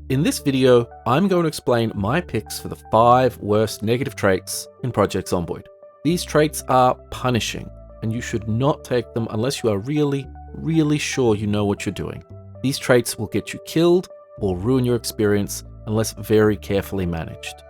In this video, I'm going to explain my picks for the 5 worst negative traits in Project Zomboid. These traits are punishing, and you should not take them unless you are really sure you know what you're doing. These traits will get you killed or ruin your experience unless very carefully managed.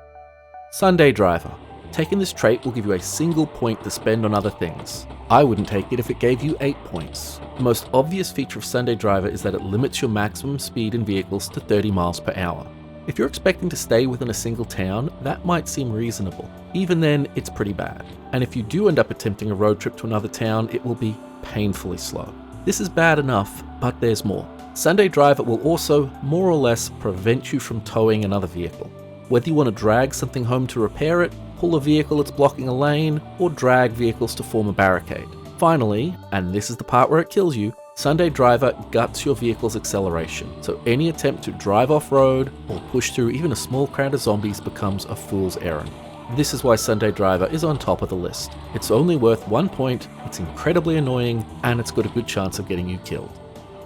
Sunday Driver. Taking this trait will give you a single point to spend on other things. I wouldn't take it if it gave you 8 points. The most obvious feature of Sunday Driver is that it limits your maximum speed in vehicles to 30 miles per hour. If you're expecting to stay within a single town, that might seem reasonable. Even then, it's pretty bad. And if you do end up attempting a road trip to another town, it will be painfully slow. This is bad enough, but there's more. Sunday Driver will also, more or less, prevent you from towing another vehicle. Whether you want to drag something home to repair it, pull a vehicle that's blocking a lane, or drag vehicles to form a barricade. Finally, and this is the part where it kills you, Sunday Driver guts your vehicle's acceleration, so any attempt to drive off-road or push through even a small crowd of zombies becomes a fool's errand. This is why Sunday Driver is on top of the list. It's only worth 1 point, it's incredibly annoying, and it's got a good chance of getting you killed.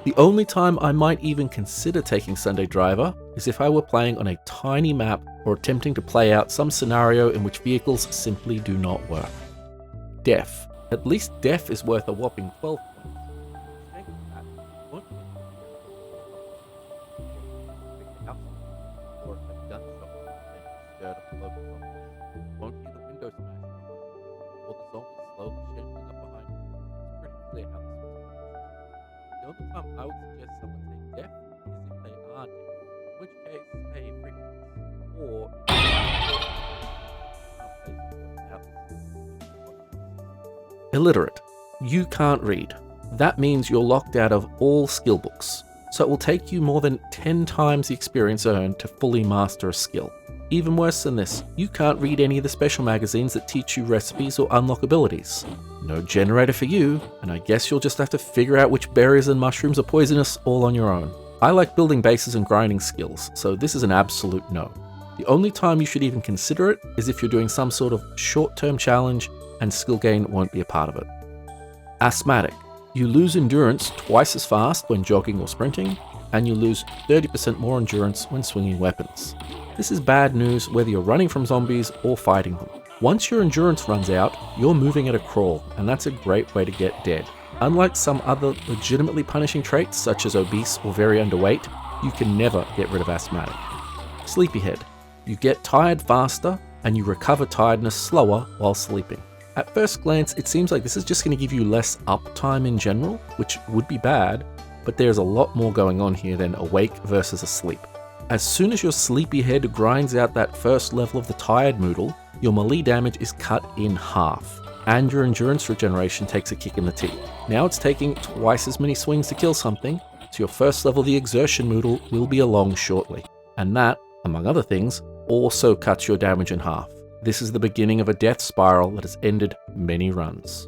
The only time I might even consider taking Sunday Driver is if I were playing on a tiny map or attempting to play out some scenario in which vehicles simply do not work. Deaf. At least Deaf is worth a whopping 12 points. Won't hear the window smash or the zombies slowly shaping up behind you. It's pretty clear how this works. The only time I would suggest someone take Deaf is if they are deaf, in which case, hey, freaking or illiterate. You can't read. That means you're locked out of all skill books, so it will take you more than 10 times the experience earned to fully master a skill. Even worse than this, you can't read any of the special magazines that teach you recipes or unlock abilities. No generator for you, and I guess you'll just have to figure out which berries and mushrooms are poisonous all on your own. I like building bases and grinding skills, so this is an absolute no. The only time you should even consider it is if you're doing some sort of short-term challenge and skill gain won't be a part of it. Asmatic. You lose endurance twice as fast when jogging or sprinting, and you lose 30% more endurance when swinging weapons. This is bad news whether you're running from zombies or fighting them. Once your endurance runs out, you're moving at a crawl, and that's a great way to get dead. Unlike some other legitimately punishing traits such as obese or very underweight, you can never get rid of asthmatic. Sleepyhead. You get tired faster, and you recover tiredness slower while sleeping. At first glance, it seems like this is just going to give you less uptime in general, which would be bad, but there's a lot more going on here than awake versus asleep. As soon as your sleepyhead grinds out that first level of the tired moodle, your melee damage is cut in half, and your endurance regeneration takes a kick in the teeth. Now it's taking twice as many swings to kill something, so your first level of the exertion moodle will be along shortly. And that, among other things, also cuts your damage in half. This is the beginning of a death spiral that has ended many runs.